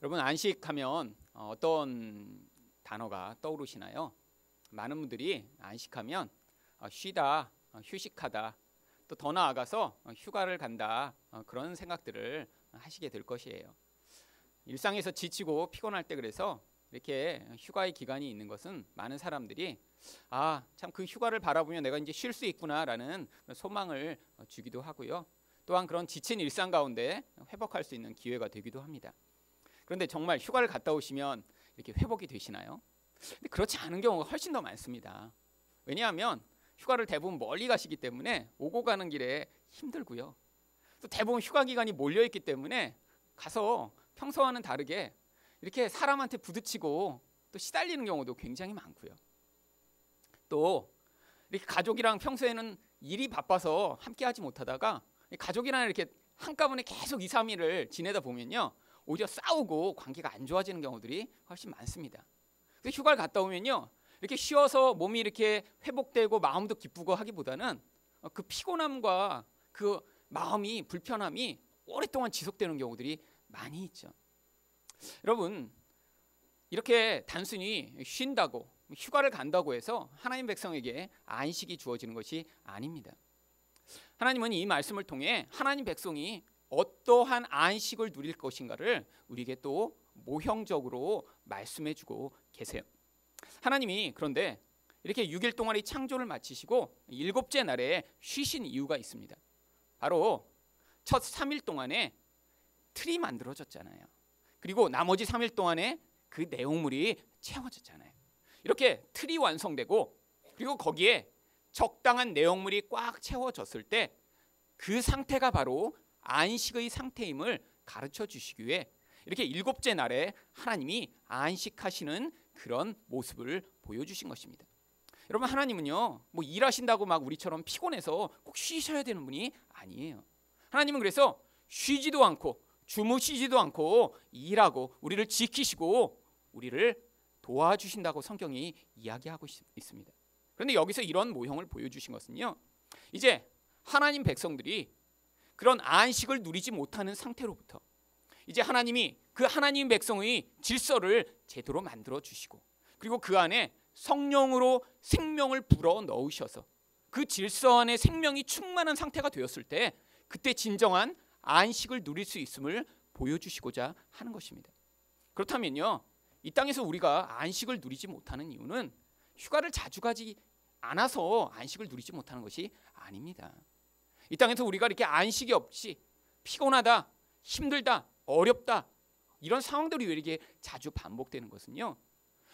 여러분 안식하면 어떤 단어가 떠오르시나요? 많은 분들이 안식하면 쉬다, 휴식하다, 또 더 나아가서 휴가를 간다, 그런 생각들을 하시게 될 것이에요. 일상에서 지치고 피곤할 때 그래서 이렇게 휴가의 기간이 있는 것은 많은 사람들이 참 그 휴가를 바라보면 내가 이제 쉴 수 있구나라는 소망을 주기도 하고요. 또한 그런 지친 일상 가운데 회복할 수 있는 기회가 되기도 합니다. 그런데 정말 휴가를 갔다 오시면 이렇게 회복이 되시나요? 근데 그렇지 않은 경우가 훨씬 더 많습니다. 왜냐하면 휴가를 대부분 멀리 가시기 때문에 오고 가는 길에 힘들고요. 또 대부분 휴가 기간이 몰려있기 때문에 가서 평소와는 다르게 이렇게 사람한테 부딪히고 또 시달리는 경우도 굉장히 많고요. 또 이렇게 가족이랑 평소에는 일이 바빠서 함께 하지 못하다가 가족이랑 이렇게 한꺼번에 계속 2, 3일을 지내다 보면요, 오히려 싸우고 관계가 안 좋아지는 경우들이 훨씬 많습니다. 그래서 휴가를 갔다 오면요, 이렇게 쉬어서 몸이 이렇게 회복되고 마음도 기쁘고 하기보다는 그 피곤함과 그 마음이 불편함이 오랫동안 지속되는 경우들이 많이 있죠. 여러분, 이렇게 단순히 쉰다고 휴가를 간다고 해서 하나님 백성에게 안식이 주어지는 것이 아닙니다. 하나님은 이 말씀을 통해 하나님 백성이 어떠한 안식을 누릴 것인가를 우리에게 또 모형적으로 말씀해 주고 계세요. 하나님이 그런데 이렇게 6일 동안 이 창조를 마치시고 7째 날에 쉬신 이유가 있습니다. 바로 첫 3일 동안에 틀이 만들어졌잖아요. 그리고 나머지 3일 동안에 그 내용물이 채워졌잖아요. 이렇게 틀이 완성되고 그리고 거기에 적당한 내용물이 꽉 채워졌을 때 그 상태가 바로 안식의 상태임을 가르쳐 주시기 위해 이렇게 7째 날에 하나님이 안식하시는 그런 모습을 보여주신 것입니다. 여러분, 하나님은요, 뭐 일하신다고 막 우리처럼 피곤해서 꼭 쉬셔야 되는 분이 아니에요. 하나님은 그래서 쉬지도 않고 주무시지도 않고 일하고 우리를 지키시고 우리를 도와주신다고 성경이 이야기하고 있습니다. 그런데 여기서 이런 모형을 보여주신 것은요, 이제 하나님 백성들이 그런 안식을 누리지 못하는 상태로부터 이제 하나님이 그 하나님 백성의 질서를 제대로 만들어 주시고 그리고 그 안에 성령으로 생명을 불어 넣으셔서 그 질서 안에 생명이 충만한 상태가 되었을 때 그때 진정한 안식을 누릴 수 있음을 보여주시고자 하는 것입니다. 그렇다면요, 이 땅에서 우리가 안식을 누리지 못하는 이유는 휴가를 자주 가지 않아서 안식을 누리지 못하는 것이 아닙니다. 이 땅에서 우리가 이렇게 안식이 없이 피곤하다, 힘들다, 어렵다 이런 상황들이 왜 이렇게 자주 반복되는 것은요,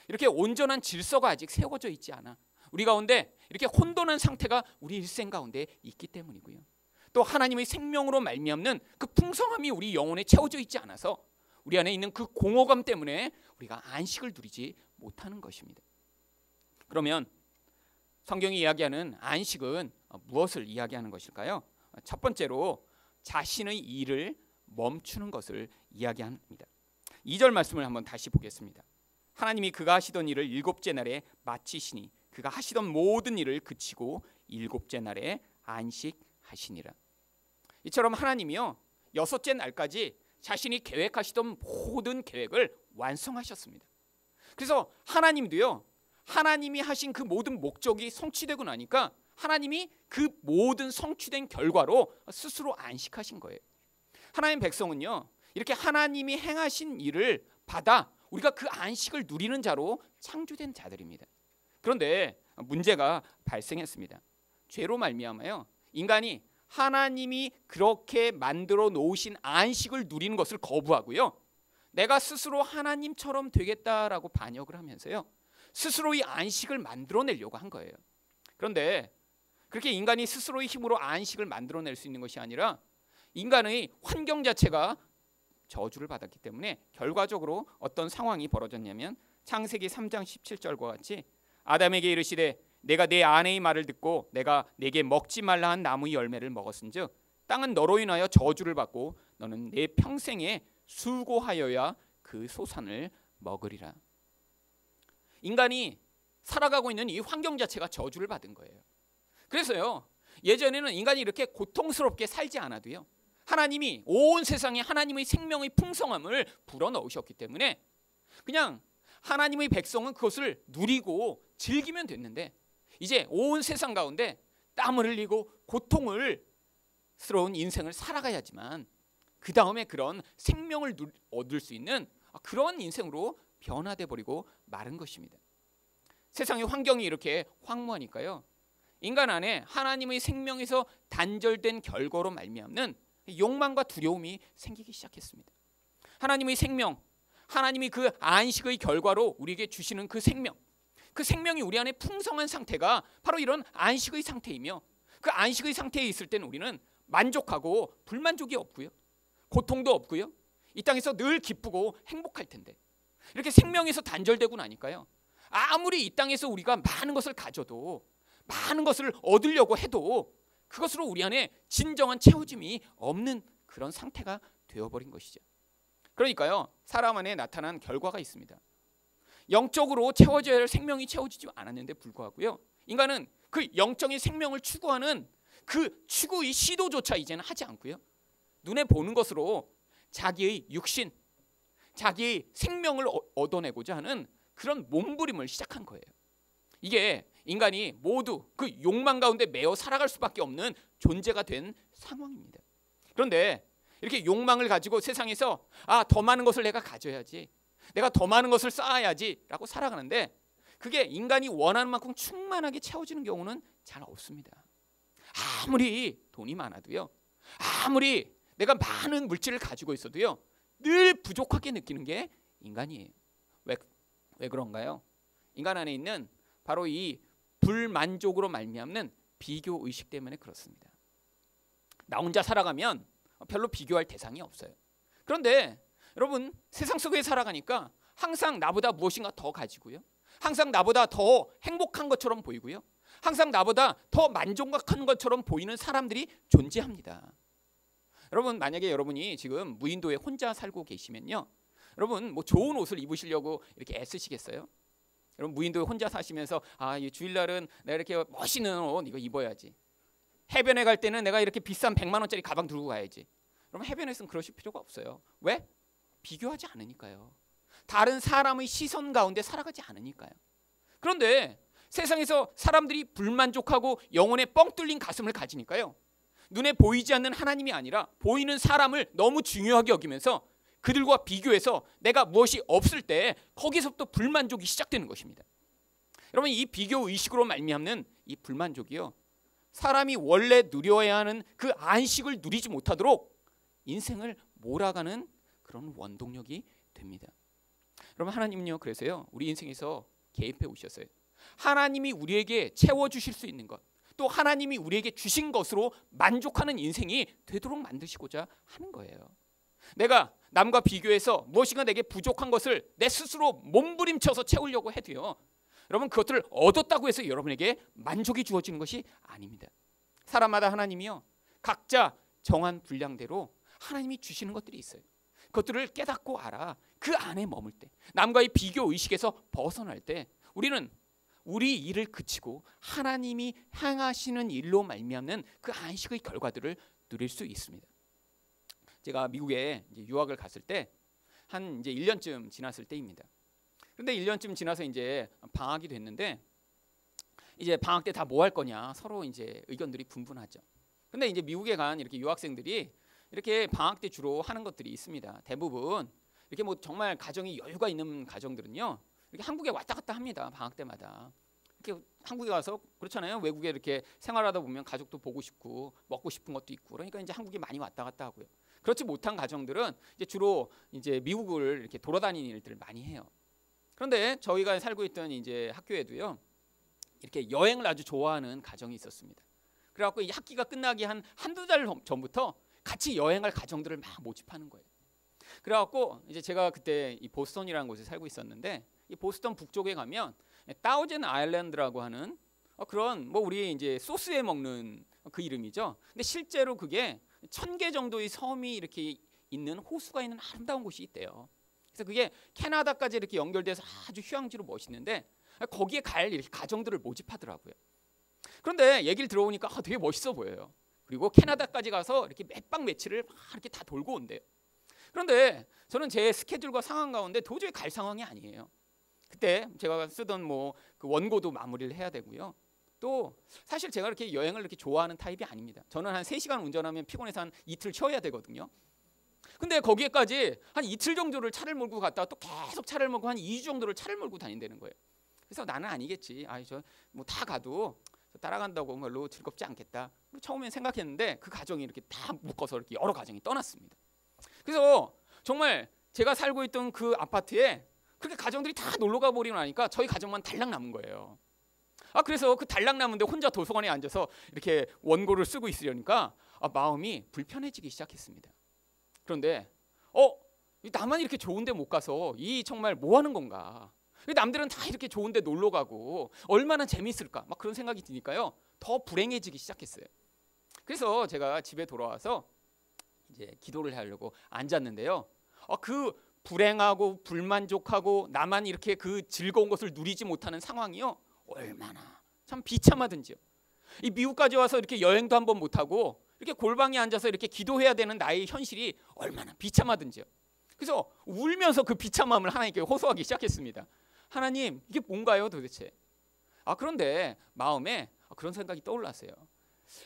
이렇게 온전한 질서가 아직 세워져 있지 않아 우리 가운데 이렇게 혼돈한 상태가 우리 일생 가운데 있기 때문이고요. 또 하나님의 생명으로 말미암는 그 풍성함이 우리 영혼에 채워져 있지 않아서 우리 안에 있는 그 공허감 때문에 우리가 안식을 누리지 못하는 것입니다. 그러면 성경이 이야기하는 안식은 무엇을 이야기하는 것일까요? 첫 번째로 자신의 일을 멈추는 것을 이야기합니다. 2절 말씀을 한번 다시 보겠습니다. 하나님이 그가 하시던 일을 7째 날에 마치시니 그가 하시던 모든 일을 그치고 7째 날에 안식하시니라. 이처럼 하나님이요, 6째 날까지 자신이 계획하시던 모든 계획을 완성하셨습니다. 그래서 하나님도요, 하나님이 하신 그 모든 목적이 성취되고 나니까 하나님이 그 모든 성취된 결과로 스스로 안식하신 거예요. 하나님 백성은요, 이렇게 하나님이 행하신 일을 받아 우리가 그 안식을 누리는 자로 창조된 자들입니다. 그런데 문제가 발생했습니다. 죄로 말미암아요, 인간이 하나님이 그렇게 만들어 놓으신 안식을 누리는 것을 거부하고요, 내가 스스로 하나님처럼 되겠다라고 반역을 하면서요, 스스로 이 안식을 만들어내려고 한 거예요. 그런데 그렇게 인간이 스스로의 힘으로 안식을 만들어낼 수 있는 것이 아니라 인간의 환경 자체가 저주를 받았기 때문에 결과적으로 어떤 상황이 벌어졌냐면 창세기 3장 17절과 같이 아담에게 이르시되 내가 내 아내의 말을 듣고 내가 내게 먹지 말라 한 나무의 열매를 먹었은즉 땅은 너로 인하여 저주를 받고 너는 내 평생에 수고하여야 그 소산을 먹으리라. 인간이 살아가고 있는 이 환경 자체가 저주를 받은 거예요. 그래서요, 예전에는 인간이 이렇게 고통스럽게 살지 않아도요, 하나님이 온 세상에 하나님의 생명의 풍성함을 불어넣으셨기 때문에 그냥 하나님의 백성은 그것을 누리고 즐기면 됐는데, 이제 온 세상 가운데 땀을 흘리고 고통을 스러운 인생을 살아가야지만 그 다음에 그런 생명을 얻을 수 있는 그런 인생으로 변화돼 버리고 마른 것입니다. 세상의 환경이 이렇게 황무하니까요, 인간 안에 하나님의 생명에서 단절된 결과로 말미암는 욕망과 두려움이 생기기 시작했습니다. 하나님의 생명, 하나님이 그 안식의 결과로 우리에게 주시는 그 생명이 우리 안에 풍성한 상태가 바로 이런 안식의 상태이며, 그 안식의 상태에 있을 때는 우리는 만족하고 불만족이 없고요, 고통도 없고요, 이 땅에서 늘 기쁘고 행복할 텐데, 이렇게 생명에서 단절되고 나니까요, 아무리 이 땅에서 우리가 많은 것을 가져도, 많은 것을 얻으려고 해도 그것으로 우리 안에 진정한 채워짐이 없는 그런 상태가 되어버린 것이죠. 그러니까요, 사람 안에 나타난 결과가 있습니다. 영적으로 채워져야 할 생명이 채워지지 않았는데 불구하고요, 인간은 그 영적인 생명을 추구하는 그 추구의 시도조차 이제는 하지 않고요, 눈에 보는 것으로 자기의 육신, 자기의 생명을 얻어내고자 하는 그런 몸부림을 시작한 거예요. 이게 인간이 모두 그 욕망 가운데 매어 살아갈 수밖에 없는 존재가 된 상황입니다. 그런데 이렇게 욕망을 가지고 세상에서 더 많은 것을 내가 가져야지, 내가 더 많은 것을 쌓아야지 라고 살아가는데, 그게 인간이 원하는 만큼 충만하게 채워지는 경우는 잘 없습니다. 아무리 돈이 많아도요, 아무리 내가 많은 물질을 가지고 있어도요, 늘 부족하게 느끼는 게 인간이에요. 왜 그런가요? 인간 안에 있는 바로 이 불만족으로 말미암는 비교 의식 때문에 그렇습니다. 나 혼자 살아가면 별로 비교할 대상이 없어요. 그런데 여러분, 세상 속에 살아가니까 항상 나보다 무엇인가 더 가지고요, 항상 나보다 더 행복한 것처럼 보이고요, 항상 나보다 더 만족한 것처럼 보이는 사람들이 존재합니다. 여러분, 만약에 여러분이 지금 무인도에 혼자 살고 계시면요, 여러분 뭐 좋은 옷을 입으시려고 이렇게 애쓰시겠어요? 여러분, 무인도에 혼자 사시면서 이 주일날은 내가 이렇게 멋있는 옷 이거 입어야지, 해변에 갈 때는 내가 이렇게 비싼 100만 원짜리 가방 들고 가야지. 여러분, 해변에서는 그러실 필요가 없어요. 왜? 비교하지 않으니까요. 다른 사람의 시선 가운데 살아가지 않으니까요. 그런데 세상에서 사람들이 불만족하고 영혼에 뻥 뚫린 가슴을 가지니까요, 눈에 보이지 않는 하나님이 아니라 보이는 사람을 너무 중요하게 여기면서 그들과 비교해서 내가 무엇이 없을 때 거기서부터 불만족이 시작되는 것입니다. 여러분, 이 비교 의식으로 말미암는 이 불만족이요, 사람이 원래 누려야 하는 그 안식을 누리지 못하도록 인생을 몰아가는 그런 원동력이 됩니다. 여러분, 하나님은요, 그래서요, 우리 인생에서 개입해 오셨어요. 하나님이 우리에게 채워주실 수 있는 것, 또 하나님이 우리에게 주신 것으로 만족하는 인생이 되도록 만드시고자 하는 거예요. 내가 남과 비교해서 무엇인가 내게 부족한 것을 내 스스로 몸부림쳐서 채우려고 해도요, 여러분, 그것들을 얻었다고 해서 여러분에게 만족이 주어지는 것이 아닙니다. 사람마다 하나님이요, 각자 정한 분량대로 하나님이 주시는 것들이 있어요. 그것들을 깨닫고 알아 그 안에 머물 때, 남과의 비교 의식에서 벗어날 때 우리는 우리 일을 그치고 하나님이 향하시는 일로 말미암는 그 안식의 결과들을 누릴 수 있습니다. 제가 미국에 이제 유학을 갔을 때 한 이제 1년쯤 지났을 때입니다. 그런데 1년쯤 지나서 이제 방학이 됐는데, 이제 방학 때 다 뭐 할 거냐 서로 이제 의견들이 분분하죠. 근데 이제 미국에 간 이렇게 유학생들이 이렇게 방학 때 주로 하는 것들이 있습니다. 대부분 이렇게 뭐 정말 가정이 여유가 있는 가정들은요, 이렇게 한국에 왔다 갔다 합니다. 방학 때마다. 이렇게 한국에 가서, 그렇잖아요, 외국에 이렇게 생활하다 보면 가족도 보고 싶고 먹고 싶은 것도 있고, 그러니까 이제 한국에 많이 왔다 갔다 하고요. 그렇지 못한 가정들은 이제 주로 이제 미국을 이렇게 돌아다니는 일들을 많이 해요. 그런데 저희가 살고 있던 이제 학교에도요, 이렇게 여행을 아주 좋아하는 가정이 있었습니다. 그래갖고 이 학기가 끝나기 한두 달 전부터 같이 여행할 가정들을 막 모집하는 거예요. 그래갖고 이제 제가 그때 이 보스턴이라는 곳에 살고 있었는데, 이 보스턴 북쪽에 가면 타우젠 아일랜드라고 하는 그런 뭐 우리 이제 소스에 먹는 그 이름이죠. 근데 실제로 그게 1000개 정도의 섬이 이렇게 있는 호수가 있는 아름다운 곳이 있대요. 그래서 그게 캐나다까지 이렇게 연결돼서 아주 휴양지로 멋있는데, 거기에 갈 이렇게 가정들을 모집하더라고요. 그런데 얘기를 들어보니까 되게 멋있어 보여요. 그리고 캐나다까지 가서 이렇게 몇 박 며칠을 막 이렇게 다 돌고 온대요. 그런데 저는 제 스케줄과 상황 가운데 도저히 갈 상황이 아니에요. 그때 제가 쓰던 뭐 그 원고도 마무리를 해야 되고요. 또 사실 제가 이렇게 여행을 이렇게 좋아하는 타입이 아닙니다. 저는 한 3시간 운전하면 피곤해서 한 이틀 쉬어야 되거든요. 근데 거기에까지 한 이틀 정도를 차를 몰고 갔다가 또 계속 차를 몰고 한 2주 정도를 차를 몰고 다닌다는 거예요. 그래서 나는 아니겠지. 저 뭐 다 가도 따라간다고 별로 즐겁지 않겠다. 처음엔 생각했는데 그 가정이 이렇게 다 묶어서 이렇게 여러 가정이 떠났습니다. 그래서 정말 제가 살고 있던 그 아파트에 그렇게 가정들이 다 놀러 가 버리고 나니까 저희 가정만 달랑 남은 거예요. 그래서 그 달랑 남은데 혼자 도서관에 앉아서 이렇게 원고를 쓰고 있으려니까 마음이 불편해지기 시작했습니다. 그런데 나만 이렇게 좋은데 못 가서 이 정말 뭐 하는 건가? 남들은 다 이렇게 좋은데 놀러 가고 얼마나 재밌을까? 막 그런 생각이 드니까요. 더 불행해지기 시작했어요. 그래서 제가 집에 돌아와서 이제 기도를 하려고 앉았는데요. 그 불행하고 불만족하고 나만 이렇게 그 즐거운 것을 누리지 못하는 상황이요. 얼마나 참 비참하든지요. 이 미국까지 와서 이렇게 여행도 한번 못하고 이렇게 골방에 앉아서 이렇게 기도해야 되는 나의 현실이 얼마나 비참하든지요. 그래서 울면서 그 비참함을 하나님께 호소하기 시작했습니다. 하나님, 이게 뭔가요 도대체? 그런데 마음에 그런 생각이 떠올랐어요.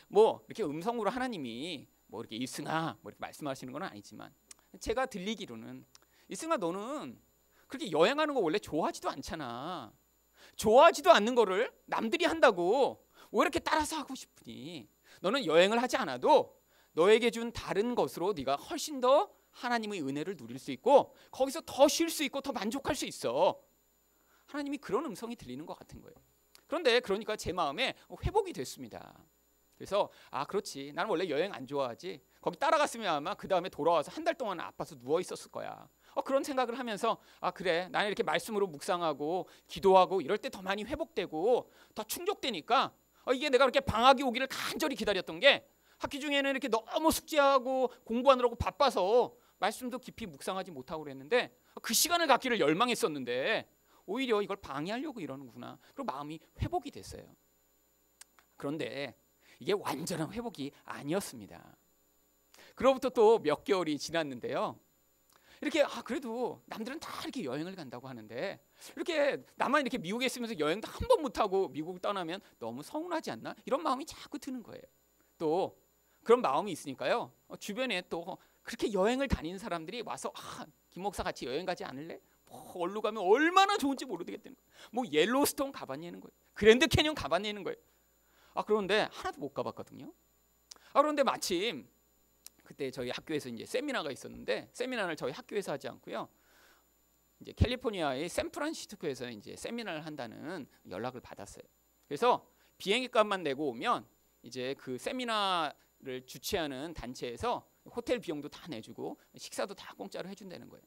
뭐 이렇게 음성으로 하나님이 뭐 이렇게 이승아 뭐 이렇게 말씀하시는 건 아니지만 제가 들리기로는 이승아 너는 그렇게 여행하는 거 원래 좋아하지도 않잖아. 좋아하지도 않는 거를 남들이 한다고 왜 이렇게 따라서 하고 싶으니? 너는 여행을 하지 않아도 너에게 준 다른 것으로 네가 훨씬 더 하나님의 은혜를 누릴 수 있고 거기서 더 쉴 수 있고 더 만족할 수 있어. 하나님이 그런 음성이 들리는 것 같은 거예요. 그런데 그러니까 제 마음에 회복이 됐습니다. 그래서 그렇지. 나는 원래 여행 안 좋아하지. 거기 따라갔으면 아마 그 다음에 돌아와서 한 달 동안 아파서 누워 있었을 거야. 그런 생각을 하면서 그래. 나는 이렇게 말씀으로 묵상하고 기도하고 이럴 때 더 많이 회복되고 더 충족되니까 이게 내가 그렇게 방학이 오기를 간절히 기다렸던 게 학기 중에는 이렇게 너무 숙제하고 공부하느라고 바빠서 말씀도 깊이 묵상하지 못하고 그랬는데 그 시간을 갖기를 열망했었는데 오히려 이걸 방해하려고 이러는구나. 그리고 마음이 회복이 됐어요. 그런데 이게 완전한 회복이 아니었습니다. 그로부터 또 몇 개월이 지났는데요. 이렇게 그래도 남들은 다 이렇게 여행을 간다고 하는데 이렇게 나만 이렇게 미국에 있으면서 여행도 한 번 못하고 미국을 떠나면 너무 서운하지 않나? 이런 마음이 자꾸 드는 거예요. 또 그런 마음이 있으니까요. 주변에 또 그렇게 여행을 다니는 사람들이 와서 김 목사 같이 여행 가지 않을래? 어디로 가면 얼마나 좋은지 모르겠다는 거예요. 뭐 옐로스톤 가봤냐는 거예요. 그랜드 캐니언 가봤냐는 거예요. 그런데 하나도 못 가봤거든요. 그런데 마침 그때 저희 학교에서 이제 세미나가 있었는데 세미나를 저희 학교에서 하지 않고요. 이제 캘리포니아의 샌프란시스코에서 이제 세미나를 한다는 연락을 받았어요. 그래서 비행기 값만 내고 오면 이제 그 세미나를 주최하는 단체에서 호텔 비용도 다 내주고 식사도 다 공짜로 해준다는 거예요.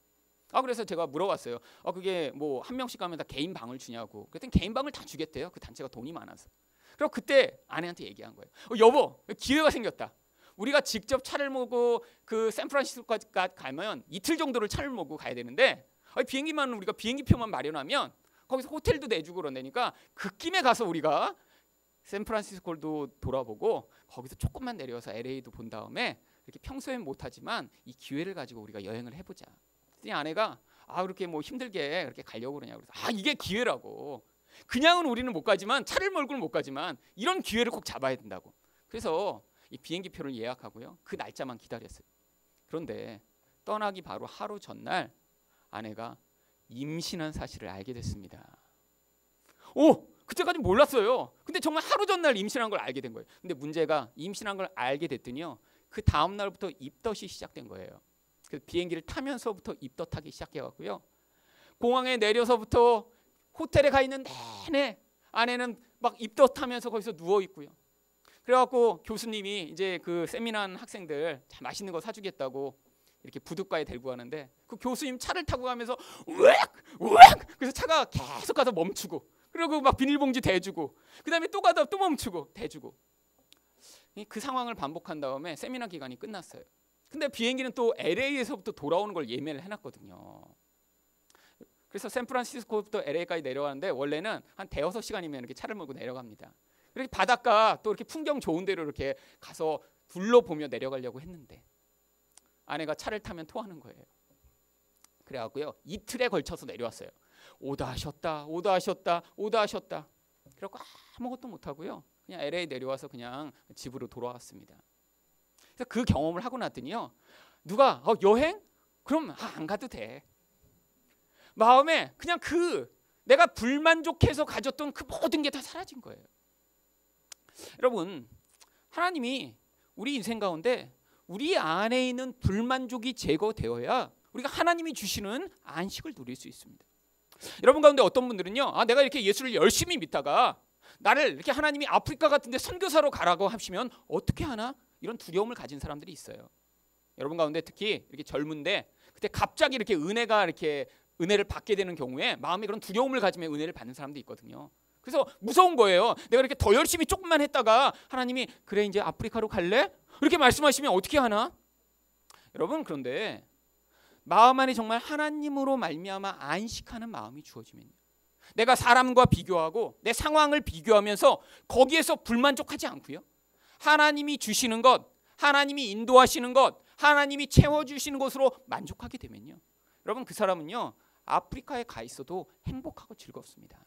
그래서 제가 물어봤어요. 그게 뭐 한 명씩 가면 다 개인 방을 주냐고. 그랬더니 개인 방을 다 주겠대요. 그 단체가 돈이 많아서. 그리고 그때 아내한테 얘기한 거예요. 여보, 기회가 생겼다. 우리가 직접 차를 몰고 그 샌프란시스코까지 가면 이틀 정도를 차를 몰고 가야 되는데 비행기만 우리가 비행기표만 마련하면 거기서 호텔도 내주고 그런다니까 그 김에 가서 우리가 샌프란시스코도 돌아보고 거기서 조금만 내려서 LA도 본 다음에 이렇게 평소엔 못하지만 이 기회를 가지고 우리가 여행을 해보자. 그랬더니 아내가 그렇게 뭐 힘들게 그렇게 가려고 그러냐고. 그래서 이게 기회라고. 그냥은 우리는 못 가지만 차를 몰고는 못 가지만 이런 기회를 꼭 잡아야 된다고. 그래서 이 비행기 표를 예약하고요. 그 날짜만 기다렸어요. 그런데 떠나기 바로 하루 전날 아내가 임신한 사실을 알게 됐습니다. 그때까지 몰랐어요. 근데 정말 하루 전날 임신한 걸 알게 된 거예요. 근데 문제가 임신한 걸 알게 됐더니요. 그 다음 날부터 입덧이 시작된 거예요. 그래서 비행기를 타면서부터 입덧하기 시작해갖고요. 공항에 내려서부터 호텔에 가 있는 내내 아내는 막 입덧하면서 거기서 누워 있고요. 그래갖고 교수님이 이제 그 세미나 학생들 맛있는 거 사주겠다고 이렇게 부둣가에 데리고 가는데 그 교수님 차를 타고 가면서 으악 그래서 차가 계속 가서 멈추고 그리고 막 비닐봉지 대주고 그 다음에 또 가다 또 멈추고 대주고 그 상황을 반복한 다음에 세미나 기간이 끝났어요. 근데 비행기는 또 LA에서부터 돌아오는 걸 예매를 해놨거든요. 그래서 샌프란시스코부터 LA까지 내려가는데 원래는 한 대여섯 시간이면 이렇게 차를 몰고 내려갑니다. 이렇게 바닷가 또 이렇게 풍경 좋은 데로 이렇게 가서 둘러보며 내려가려고 했는데 아내가 차를 타면 토하는 거예요. 그래갖고요 이틀에 걸쳐서 내려왔어요. 오다 하셨다 오다 하셨다 오다 하셨다. 그래갖고 아무것도 못하고요 그냥 LA 내려와서 그냥 집으로 돌아왔습니다. 그래서 그 경험을 하고 났더니요 누가 여행? 그럼 안 가도 돼. 마음에 그냥 내가 불만족해서 가졌던 그 모든 게 다 사라진 거예요. 여러분 하나님이 우리 인생 가운데 우리 안에 있는 불만족이 제거되어야 우리가 하나님이 주시는 안식을 누릴 수 있습니다. 여러분 가운데 어떤 분들은요 내가 이렇게 예수를 열심히 믿다가 나를 이렇게 하나님이 아프리카 같은 데 선교사로 가라고 하시면 어떻게 하나 이런 두려움을 가진 사람들이 있어요. 여러분 가운데 특히 이렇게 젊은데 그때 갑자기 이렇게 은혜를 받게 되는 경우에 마음에 그런 두려움을 가지며 은혜를 받는 사람도 있거든요. 그래서 무서운 거예요. 내가 이렇게 더 열심히 조금만 했다가 하나님이 그래 이제 아프리카로 갈래? 이렇게 말씀하시면 어떻게 하나? 여러분 그런데 마음 안에 정말 하나님으로 말미암아 안식하는 마음이 주어지면요 내가 사람과 비교하고 내 상황을 비교하면서 거기에서 불만족하지 않고요 하나님이 주시는 것, 하나님이 인도하시는 것, 하나님이 채워주시는 것으로 만족하게 되면요 여러분 그 사람은요 아프리카에 가 있어도 행복하고 즐겁습니다.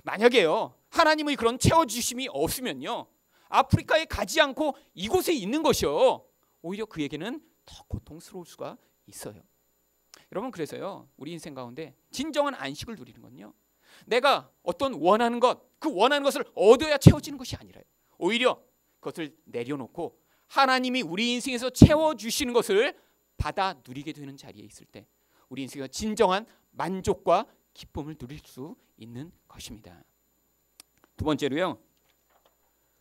만약에요 하나님의 그런 채워주심이 없으면요 아프리카에 가지 않고 이곳에 있는 것이요 오히려 그에게는 더 고통스러울 수가 있어요. 여러분 그래서요 우리 인생 가운데 진정한 안식을 누리는 건요 내가 어떤 원하는 것, 그 원하는 것을 얻어야 채워지는 것이 아니라요 오히려 그것을 내려놓고 하나님이 우리 인생에서 채워주시는 것을 받아 누리게 되는 자리에 있을 때 우리 인생에서 진정한 만족과 기쁨을 누릴 수 있는 것입니다. 두 번째로요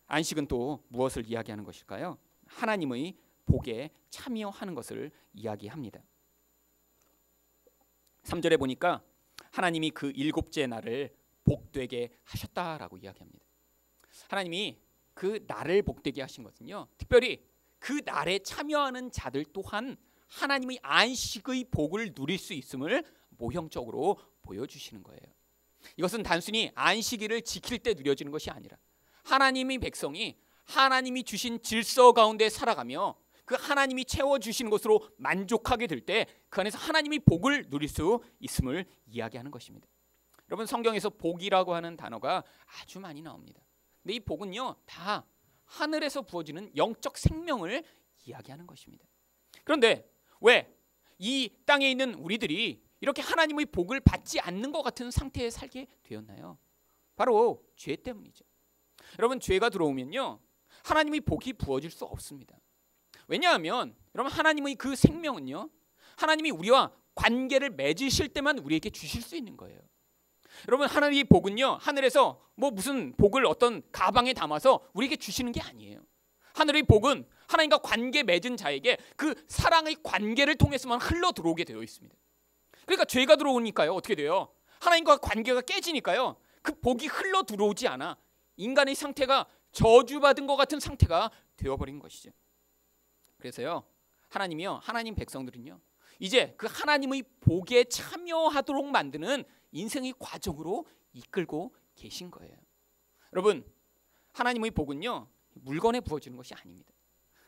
안식은 또 무엇을 이야기하는 것일까요? 하나님의 복에 참여하는 것을 이야기합니다. 3절에 보니까 하나님이 그 일곱째 날을 복되게 하셨다라고 이야기합니다. 하나님이 그 날을 복되게 하신 것은요 특별히 그 날에 참여하는 자들 또한 하나님의 안식의 복을 누릴 수 있음을 모형적으로 보여주시는 거예요. 이것은 단순히 안식일을 지킬 때 누려지는 것이 아니라 하나님의 백성이 하나님이 주신 질서 가운데 살아가며 그 하나님이 채워주시는 것으로 만족하게 될 때 그 안에서 하나님의 복을 누릴 수 있음을 이야기하는 것입니다. 여러분 성경에서 복이라고 하는 단어가 아주 많이 나옵니다. 근데 이 복은요 다 하늘에서 부어지는 영적 생명을 이야기하는 것입니다. 그런데 왜 이 땅에 있는 우리들이 이렇게 하나님의 복을 받지 않는 것 같은 상태에 살게 되었나요? 바로 죄 때문이죠. 여러분 죄가 들어오면요 하나님의 복이 부어질 수 없습니다. 왜냐하면 여러분 하나님의 그 생명은요 하나님이 우리와 관계를 맺으실 때만 우리에게 주실 수 있는 거예요. 여러분 하나님의 복은요 하늘에서 무슨 복을 어떤 가방에 담아서 우리에게 주시는 게 아니에요. 하늘의 복은 하나님과 관계 맺은 자에게 그 사랑의 관계를 통해서만 흘러 들어오게 되어 있습니다. 그러니까 죄가 들어오니까요 어떻게 돼요? 하나님과 관계가 깨지니까요 그 복이 흘러 들어오지 않아 인간의 상태가 저주받은 것 같은 상태가 되어버린 것이죠. 그래서요 하나님이요 하나님 백성들은요 이제 그 하나님의 복에 참여하도록 만드는 인생의 과정으로 이끌고 계신 거예요. 여러분 하나님의 복은요 물건에 부어지는 것이 아닙니다.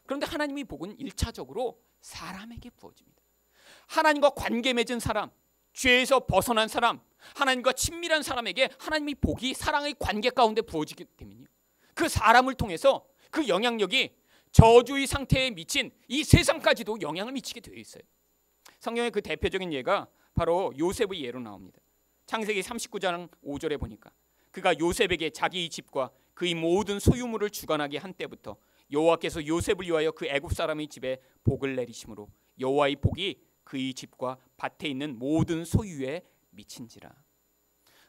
그런데 하나님의 복은 1차적으로 사람에게 부어집니다. 하나님과 관계 맺은 사람, 죄에서 벗어난 사람, 하나님과 친밀한 사람에게 하나님의 복이 사랑의 관계 가운데 부어지게 되면요 그 사람을 통해서 그 영향력이 저주의 상태에 미친 이 세상까지도 영향을 미치게 되어 있어요. 성경의 그 대표적인 예가 바로 요셉의 예로 나옵니다. 창세기 39장 5절에 보니까 그가 요셉에게 자기 집과 그의 모든 소유물을 주관하게 한 때부터 여호와께서 요셉을 위하여 그 애굽 사람의 집에 복을 내리심으로 여호와의 복이 그의 집과 밭에 있는 모든 소유에 미친지라.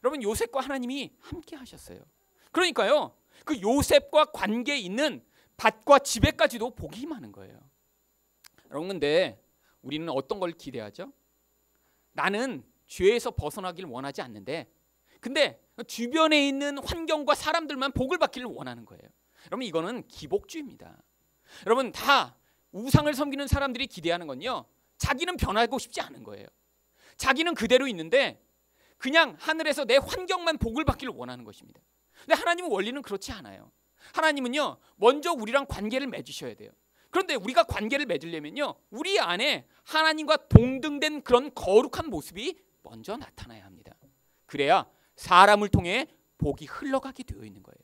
여러분 요셉과 하나님이 함께 하셨어요. 그러니까요 그 요셉과 관계 있는 밭과 집에까지도 복이 임하는 거예요. 여러분 근데 우리는 어떤 걸 기대하죠? 나는 죄에서 벗어나기를 원하지 않는데 근데 주변에 있는 환경과 사람들만 복을 받기를 원하는 거예요. 여러분 이거는 기복주의입니다. 여러분 다 우상을 섬기는 사람들이 기대하는 건요 자기는 변하고 싶지 않은 거예요. 자기는 그대로 있는데 그냥 하늘에서 내 환경만 복을 받기를 원하는 것입니다. 근데 하나님의 원리는 그렇지 않아요. 하나님은요, 먼저 우리랑 관계를 맺으셔야 돼요. 그런데 우리가 관계를 맺으려면요, 우리 안에 하나님과 동등된 그런 거룩한 모습이 먼저 나타나야 합니다. 그래야 사람을 통해 복이 흘러가게 되어 있는 거예요.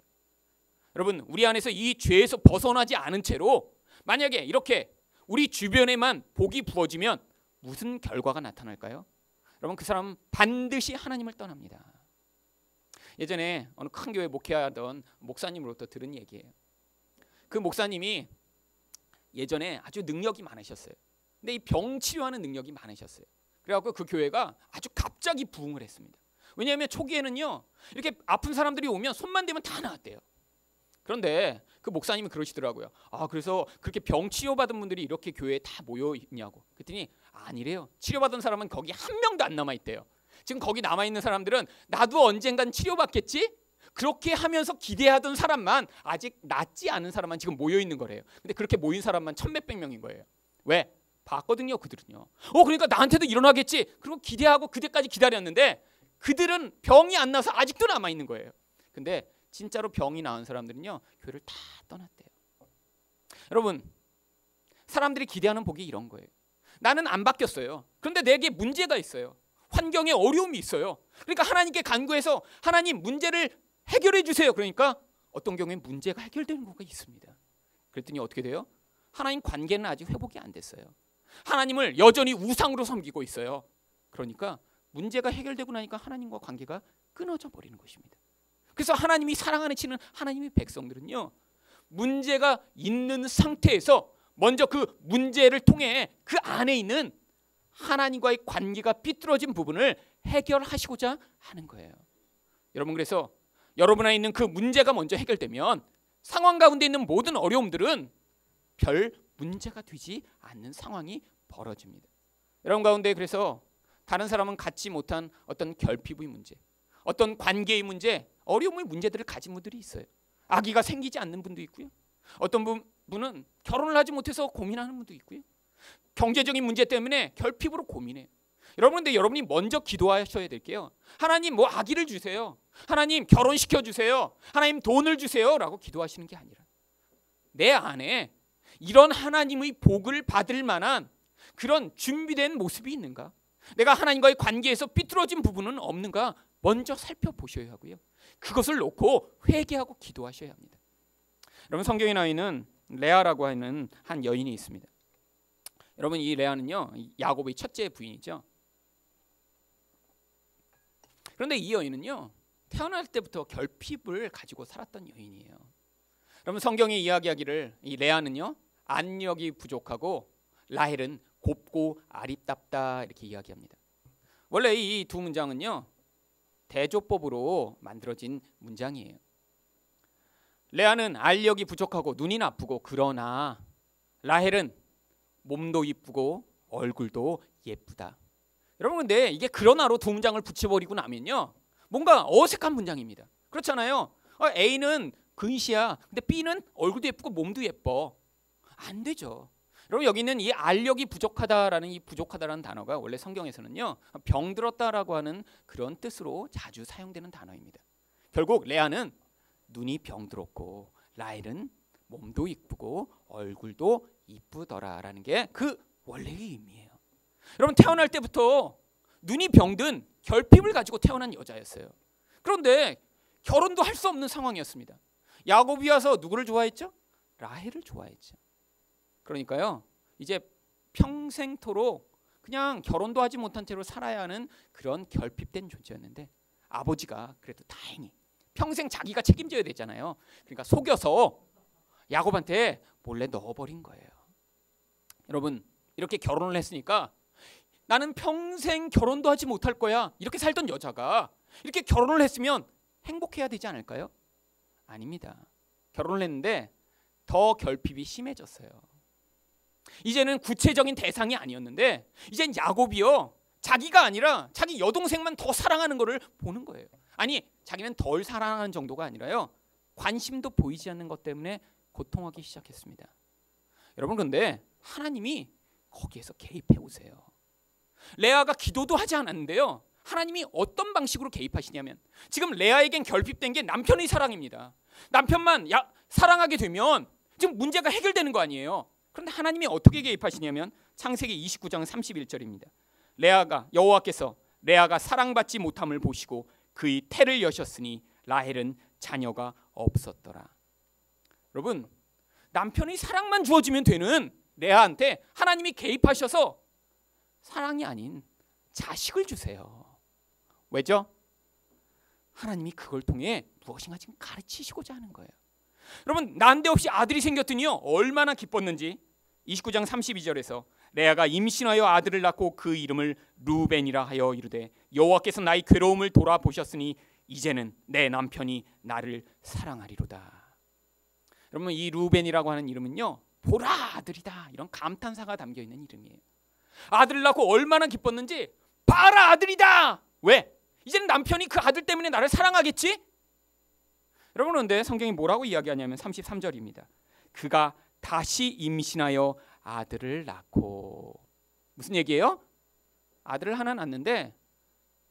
여러분, 우리 안에서 이 죄에서 벗어나지 않은 채로 만약에 이렇게 우리 주변에만 복이 부어지면 무슨 결과가 나타날까요? 여러분, 그 사람은 반드시 하나님을 떠납니다. 예전에 어느 큰 교회 목회하던 목사님으로부터 들은 얘기예요. 그 목사님이 예전에 아주 능력이 많으셨어요. 근데 이 병 치료하는 능력이 많으셨어요. 그래갖고 그 교회가 아주 갑자기 부흥을 했습니다. 왜냐하면 초기에는요, 이렇게 아픈 사람들이 오면 손만 대면 다 나았대요. 그런데 그 목사님이 그러시더라고요. 그래서 그렇게 병 치료받은 분들이 이렇게 교회에 다 모여 있냐고. 그랬더니 아니래요. 치료받은 사람은 거기 한 명도 안 남아있대요. 지금 거기 남아있는 사람들은 나도 언젠간 치료받겠지? 그렇게 하면서 기대하던 사람만, 아직 낫지 않은 사람만 지금 모여있는 거래요. 근데 그렇게 모인 사람만 천몇백 명인 거예요. 왜? 봤거든요, 그들은요. 그러니까 나한테도 일어나겠지. 그리고 기대하고 그때까지 기다렸는데 그들은 병이 안 나서 아직도 남아있는 거예요. 근데 진짜로 병이 나은 사람들은요, 교회를 다 떠났대요. 여러분, 사람들이 기대하는 복이 이런 거예요. 나는 안 바뀌었어요. 그런데 내게 문제가 있어요. 환경에 어려움이 있어요. 그러니까 하나님께 간구해서 하나님 문제를 해결해 주세요. 그러니까 어떤 경우엔 문제가 해결되는 경우가 있습니다. 그랬더니 어떻게 돼요? 하나님 관계는 아직 회복이 안 됐어요. 하나님을 여전히 우상으로 섬기고 있어요. 그러니까 문제가 해결되고 나니까 하나님과 관계가 끊어져 버리는 것입니다. 그래서 하나님이 사랑하시는 하나님의 백성들은요, 문제가 있는 상태에서 먼저 그 문제를 통해 그 안에 있는 하나님과의 관계가 삐뚤어진 부분을 해결하시고자 하는 거예요. 여러분, 그래서 여러분 안에 있는 그 문제가 먼저 해결되면 상황 가운데 있는 모든 어려움들은 별 문제가 되지 않는 상황이 벌어집니다. 여러분 가운데 그래서 다른 사람은 갖지 못한 어떤 결핍의 문제, 어떤 관계의 문제, 어려움의 문제들을 가진 분들이 있어요. 아기가 생기지 않는 분도 있고요. 어떤 분은 결혼을 하지 못해서 고민하는 분도 있고요. 경제적인 문제 때문에 결핍으로 고민해요. 여러분, 근데 여러분이 먼저 기도하셔야 될게요. 하나님 뭐 아기를 주세요. 하나님 결혼시켜 주세요. 하나님 돈을 주세요. 라고 기도하시는 게 아니라 내 안에 이런 하나님의 복을 받을 만한 그런 준비된 모습이 있는가? 내가 하나님과의 관계에서 삐뚤어진 부분은 없는가? 먼저 살펴보셔야 하고요. 그것을 놓고 회개하고 기도하셔야 합니다. 여러분, 성경에 나와 있는 레아라고 하는 한 여인이 있습니다. 여러분, 이 레아는요, 야곱의 첫째 부인이죠. 그런데 이 여인은요, 태어날 때부터 결핍을 가지고 살았던 여인이에요. 여러분, 성경이 이야기하기를 이 레아는요, 안력이 부족하고 라헬은 곱고 아립답다 이렇게 이야기합니다. 원래 이 두 문장은요, 대조법으로 만들어진 문장이에요. 레아는 알력이 부족하고 눈이 나쁘고 그러나 라헬은 몸도 이쁘고 얼굴도 예쁘다. 여러분, 근데 이게 그러나로 두 문장을 붙여버리고 나면요, 뭔가 어색한 문장입니다. 그렇잖아요. A는 근시야. 근데 B는 얼굴도 예쁘고 몸도 예뻐. 안 되죠. 여러분, 여기 있는 이 알력이 부족하다라는 이 부족하다라는 단어가 원래 성경에서는요, 병들었다라고 하는 그런 뜻으로 자주 사용되는 단어입니다. 결국 레아는 눈이 병들었고 라헬은 몸도 이쁘고 얼굴도 이쁘더라라는 게 그 원래의 의미예요. 여러분, 태어날 때부터 눈이 병든 결핍을 가지고 태어난 여자였어요. 그런데 결혼도 할 수 없는 상황이었습니다. 야곱이 와서 누구를 좋아했죠? 라헬을 좋아했죠. 그러니까요, 이제 평생토록 그냥 결혼도 하지 못한 채로 살아야 하는 그런 결핍된 존재였는데 아버지가 그래도 다행히 평생 자기가 책임져야 되잖아요. 그러니까 속여서 야곱한테 몰래 넣어버린 거예요. 여러분, 이렇게 결혼을 했으니까 나는 평생 결혼도 하지 못할 거야, 이렇게 살던 여자가 이렇게 결혼을 했으면 행복해야 되지 않을까요? 아닙니다. 결혼을 했는데 더 결핍이 심해졌어요. 이제는 구체적인 대상이 아니었는데 이젠 야곱이요, 자기가 아니라 자기 여동생만 더 사랑하는 거를 보는 거예요. 아니, 자기는 덜 사랑하는 정도가 아니라요, 관심도 보이지 않는 것 때문에 고통하기 시작했습니다. 여러분, 그런데 하나님이 거기에서 개입해 오세요. 레아가 기도도 하지 않았는데요, 하나님이 어떤 방식으로 개입하시냐면 지금 레아에겐 결핍된 게 남편의 사랑입니다. 남편만 사랑하게 되면 지금 문제가 해결되는 거 아니에요. 그런데 하나님이 어떻게 개입하시냐면 창세기 29장 31절입니다. 여호와께서 레아가 사랑받지 못함을 보시고 그의 태를 여셨으니 라헬은 자녀가 없었더라. 여러분, 남편의 사랑만 주어지면 되는 레아한테 하나님이 개입하셔서 사랑이 아닌 자식을 주세요. 왜죠? 하나님이 그걸 통해 무엇인가 지금 가르치시고자 하는 거예요. 여러분, 난데없이 아들이 생겼더니요 얼마나 기뻤는지 29장 32절에서 레아가 임신하여 아들을 낳고 그 이름을 루벤이라 하여 이르되 여호와께서 나의 괴로움을 돌아보셨으니 이제는 내 남편이 나를 사랑하리로다. 여러분, 이 루벤이라고 하는 이름은요 보라 아들이다 이런 감탄사가 담겨있는 이름이에요. 아들을 낳고 얼마나 기뻤는지 봐라 아들이다. 왜? 이제는 남편이 그 아들 때문에 나를 사랑하겠지? 여러분, 그런데 성경이 뭐라고 이야기하냐면 33절입니다. 그가 다시 임신하여 아들을 낳고. 무슨 얘기예요? 아들을 하나 낳는데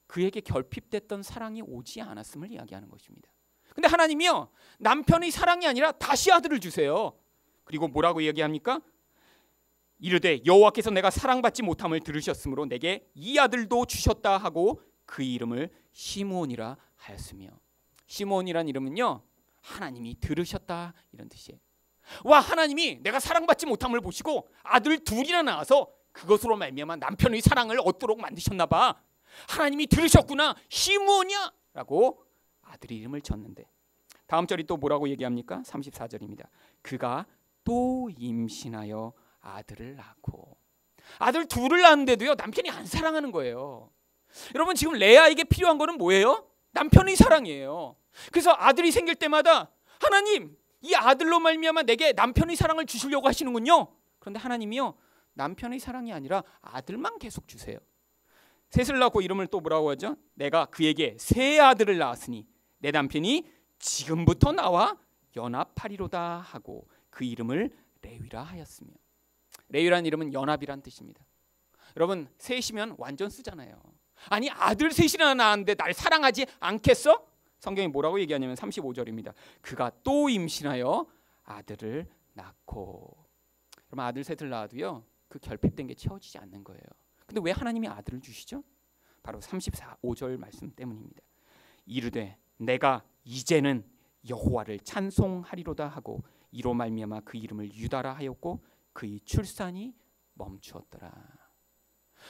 그에게 결핍됐던 사랑이 오지 않았음을 이야기하는 것입니다. 근데 하나님이요 남편의 사랑이 아니라 다시 아들을 주세요. 그리고 뭐라고 이야기합니까? 이르되 여호와께서 내가 사랑받지 못함을 들으셨으므로 내게 이 아들도 주셨다 하고 그 이름을 시므온이라 하였으며. 시므온이란 이름은요 하나님이 들으셨다 이런 뜻이에요. 와, 하나님이 내가 사랑받지 못함을 보시고 아들 둘이나 낳아서 그것으로 말미암아 남편의 사랑을 얻도록 만드셨나 봐. 하나님이 들으셨구나. 시므온이야 라고 아들 이름을 졌는데 다음 절이 또 뭐라고 얘기합니까? 34절입니다. 그가 또 임신하여 아들을 낳고. 아들 둘을 낳았는데도요 남편이 안 사랑하는 거예요. 여러분, 지금 레아에게 필요한 거는 뭐예요? 남편의 사랑이에요. 그래서 아들이 생길 때마다 하나님 이 아들로 말미암아 내게 남편의 사랑을 주시려고 하시는군요. 그런데 하나님이요 남편의 사랑이 아니라 아들만 계속 주세요. 셋을 낳고 이름을 또 뭐라고 하죠? 내가 그에게 세 아들을 낳았으니 내 남편이 지금부터 나와 연합하리로다 하고 그 이름을 레위라 하였으며. 레위라는 이름은 연합이란 뜻입니다. 여러분, 셋이면 완전 쓰잖아요. 아니 아들 셋이나 낳았는데 날 사랑하지 않겠어? 성경이 뭐라고 얘기하냐면 35절입니다. 그가 또 임신하여 아들을 낳고. 그럼 아들 셋을 낳아도요 그 결핍된 게 채워지지 않는 거예요. 근데 왜 하나님이 아들을 주시죠? 바로 34절 말씀 때문입니다. 이르되 내가 이제는 여호와를 찬송하리로다 하고 이로 말미암아 그 이름을 유다라 하였고 그의 출산이 멈추었더라.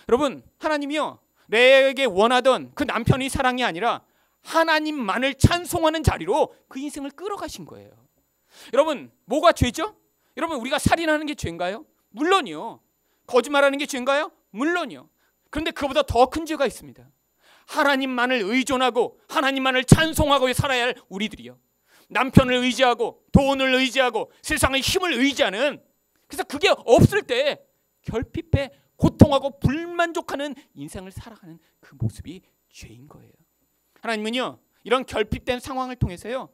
여러분, 하나님이요 레아에게 원하던 그 남편의 사랑이 아니라 하나님만을 찬송하는 자리로 그 인생을 끌어가신 거예요. 여러분, 뭐가 죄죠? 여러분, 우리가 살인하는 게 죄인가요? 물론이요. 거짓말하는 게 죄인가요? 물론이요. 그런데 그보다 더 큰 죄가 있습니다. 하나님만을 의존하고 하나님만을 찬송하고 살아야 할 우리들이요. 남편을 의지하고 돈을 의지하고 세상의 힘을 의지하는, 그래서 그게 없을 때 결핍해 고통하고 불만족하는 인생을 살아가는 그 모습이 죄인 거예요. 하나님은요 이런 결핍된 상황을 통해서요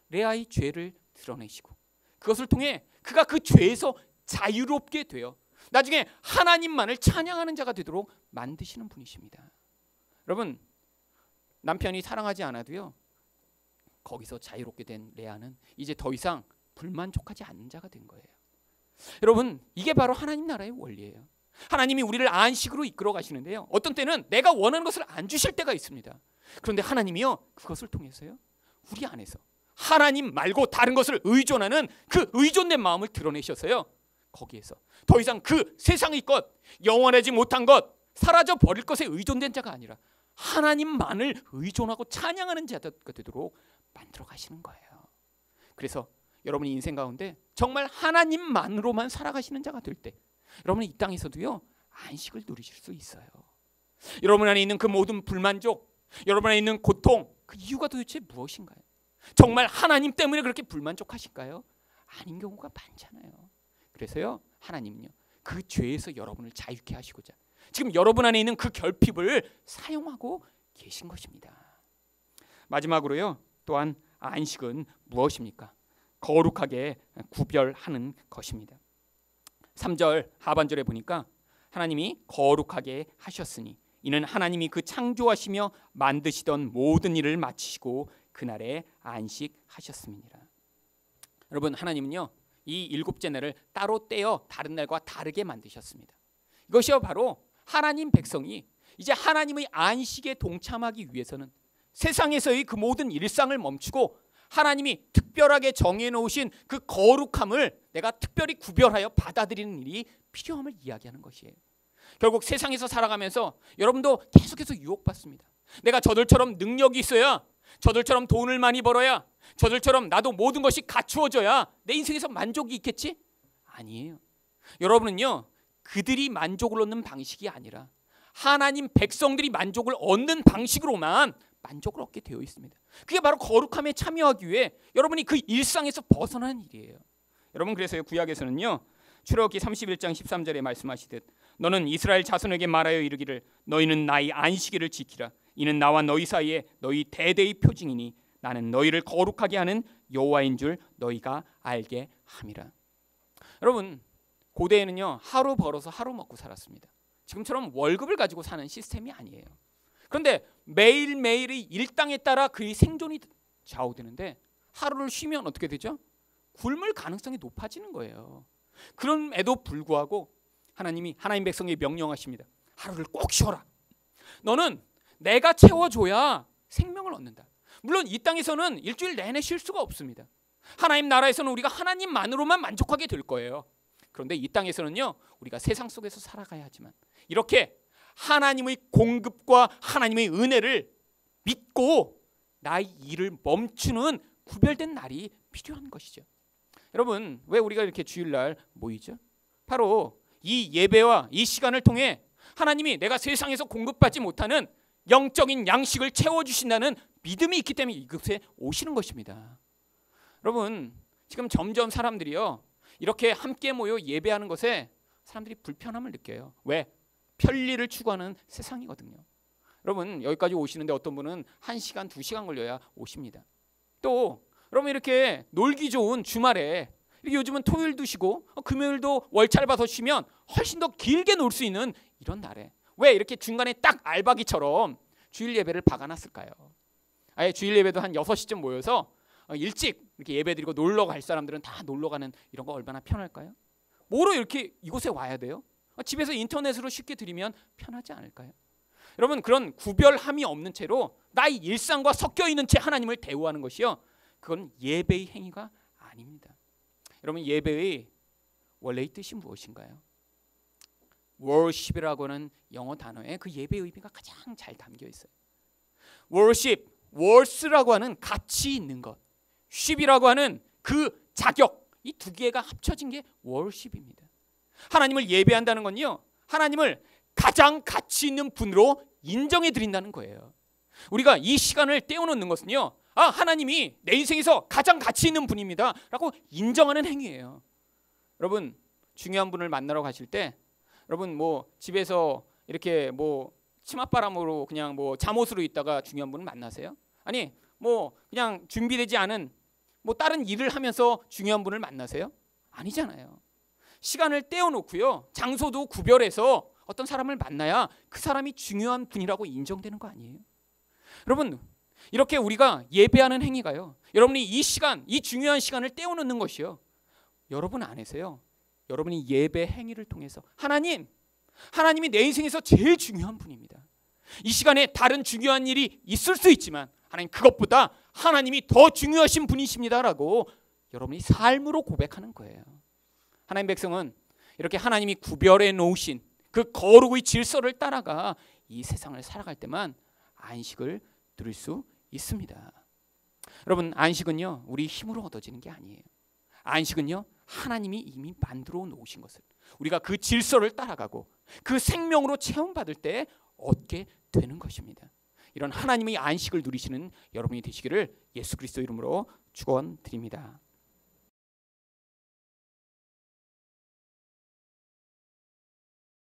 레아의 죄를 드러내시고 그것을 통해 그가 그 죄에서 자유롭게 되어 나중에 하나님만을 찬양하는 자가 되도록 만드시는 분이십니다. 여러분, 남편이 사랑하지 않아도요 거기서 자유롭게 된 레아는 이제 더 이상 불만족하지 않는 자가 된 거예요. 여러분, 이게 바로 하나님 나라의 원리예요. 하나님이 우리를 안식으로 이끌어 가시는데요 어떤 때는 내가 원하는 것을 안 주실 때가 있습니다. 그런데 하나님이요 그것을 통해서요 우리 안에서 하나님 말고 다른 것을 의존하는 그 의존된 마음을 드러내셔서요 거기에서 더 이상 그 세상의 것, 영원하지 못한 것, 사라져 버릴 것에 의존된 자가 아니라 하나님만을 의존하고 찬양하는 자가 되도록 만들어 가시는 거예요. 그래서 여러분이 인생 가운데 정말 하나님만으로만 살아가시는 자가 될 때 여러분이 이 땅에서도요 안식을 누리실 수 있어요. 여러분 안에 있는 그 모든 불만족, 여러분 안에 있는 고통, 그 이유가 도대체 무엇인가요? 정말 하나님 때문에 그렇게 불만족하실까요? 아닌 경우가 많잖아요. 그래서요 하나님은요 그 죄에서 여러분을 자유케 하시고자 지금 여러분 안에 있는 그 결핍을 사용하고 계신 것입니다. 마지막으로요 또한 안식은 무엇입니까? 거룩하게 구별하는 것입니다. 3절 하반절에 보니까 하나님이 거룩하게 하셨으니 이는 하나님이 그 창조하시며 만드시던 모든 일을 마치시고 그날에 안식하셨음이니라. 여러분, 하나님은요 이 일곱째 날을 따로 떼어 다른 날과 다르게 만드셨습니다. 이것이요 바로 하나님 백성이 이제 하나님의 안식에 동참하기 위해서는 세상에서의 그 모든 일상을 멈추고 하나님이 특별하게 정해놓으신 그 거룩함을 내가 특별히 구별하여 받아들이는 일이 필요함을 이야기하는 것이에요. 결국 세상에서 살아가면서 여러분도 계속해서 유혹받습니다. 내가 저들처럼 능력이 있어야, 저들처럼 돈을 많이 벌어야, 저들처럼 나도 모든 것이 갖추어져야 내 인생에서 만족이 있겠지? 아니에요. 여러분은요 그들이 만족을 얻는 방식이 아니라 하나님 백성들이 만족을 얻는 방식으로만 만족을 얻게 되어 있습니다. 그게 바로 거룩함에 참여하기 위해 여러분이 그 일상에서 벗어나는 일이에요. 여러분, 그래서 구약에서는요 출애굽기 31장 13절에 말씀하시듯 너는 이스라엘 자손에게 말하여 이르기를 너희는 나의 안식일을 지키라. 이는 나와 너희 사이에 너희 대대의 표징이니 나는 너희를 거룩하게 하는 여호와인 줄 너희가 알게 함이라. 여러분, 고대에는요 하루 벌어서 하루 먹고 살았습니다. 지금처럼 월급을 가지고 사는 시스템이 아니에요. 그런데 매일매일의 일당에 따라 그의 생존이 좌우되는데 하루를 쉬면 어떻게 되죠? 굶을 가능성이 높아지는 거예요. 그럼에도 불구하고 하나님이 하나님 백성에게 명령하십니다. 하루를 꼭 쉬어라. 너는 내가 채워줘야 생명을 얻는다. 물론 이 땅에서는 일주일 내내 쉴 수가 없습니다. 하나님 나라에서는 우리가 하나님만으로만 만족하게 될 거예요. 그런데 이 땅에서는요 우리가 세상 속에서 살아가야 하지만 이렇게 하나님의 공급과 하나님의 은혜를 믿고 나의 일을 멈추는 구별된 날이 필요한 것이죠. 여러분, 왜 우리가 이렇게 주일날 모이죠? 바로 이 예배와 이 시간을 통해 하나님이 내가 세상에서 공급받지 못하는 영적인 양식을 채워주신다는 믿음이 있기 때문에 이곳에 오시는 것입니다. 여러분, 지금 점점 사람들이요 이렇게 함께 모여 예배하는 것에 사람들이 불편함을 느껴요. 왜? 편리를 추구하는 세상이거든요. 여러분, 여기까지 오시는데 어떤 분은 1시간, 2시간 걸려야 오십니다. 또 여러분, 이렇게 놀기 좋은 주말에 이렇게 요즘은 토요일도 쉬고 금요일도 월차를 봐서 쉬면 훨씬 더 길게 놀 수 있는 이런 날에 왜 이렇게 중간에 딱 알바기처럼 주일 예배를 박아놨을까요? 아예 주일 예배도 한 6시쯤 모여서 일찍 이렇게 예배드리고 놀러 갈 사람들은 다 놀러 가는 이런 거 얼마나 편할까요? 뭐로 이렇게 이곳에 와야 돼요? 집에서 인터넷으로 쉽게 드리면 편하지 않을까요? 여러분, 그런 구별함이 없는 채로 나의 일상과 섞여 있는 채 하나님을 대우하는 것이요 그건 예배의 행위가 아닙니다. 여러분, 예배의 원래의 뜻이 무엇인가요? worship이라고 하는 영어 단어에 그 예배의 의미가 가장 잘 담겨 있어요. worship, worth라고 하는 가치 있는 것, ship이라고 하는 그 자격, 이 두 개가 합쳐진 게 worship입니다. 하나님을 예배한다는 건요 하나님을 가장 가치 있는 분으로 인정해 드린다는 거예요. 우리가 이 시간을 떼어놓는 것은요 하나님이 내 인생에서 가장 가치 있는 분입니다 라고 인정하는 행위예요. 여러분, 중요한 분을 만나러 가실 때 여러분 뭐 집에서 이렇게 뭐 치맛바람으로 그냥 뭐 잠옷으로 있다가 중요한 분을 만나세요? 아니 뭐 그냥 준비되지 않은 뭐 다른 일을 하면서 중요한 분을 만나세요? 아니잖아요. 시간을 떼어놓고요 장소도 구별해서 어떤 사람을 만나야 그 사람이 중요한 분이라고 인정되는 거 아니에요? 여러분, 이렇게 우리가 예배하는 행위가요 여러분이 이 시간, 이 중요한 시간을 떼어놓는 것이요 여러분 안에서요 여러분이 예배 행위를 통해서 하나님이 내 인생에서 제일 중요한 분입니다. 이 시간에 다른 중요한 일이 있을 수 있지만 하나님 그것보다 하나님이 더 중요하신 분이십니다라고 여러분이 삶으로 고백하는 거예요. 하나님 백성은 이렇게 하나님이 구별해 놓으신 그 거룩의 질서를 따라가 이 세상을 살아갈 때만 안식을 누릴 수 있습니다. 여러분, 안식은요 우리 힘으로 얻어지는 게 아니에요. 안식은요 하나님이 이미 만들어 놓으신 것을 우리가 그 질서를 따라가고 그 생명으로 체험받을 때 얻게 되는 것입니다. 이런 하나님의 안식을 누리시는 여러분이 되시기를 예수 그리스도 이름으로 축원드립니다.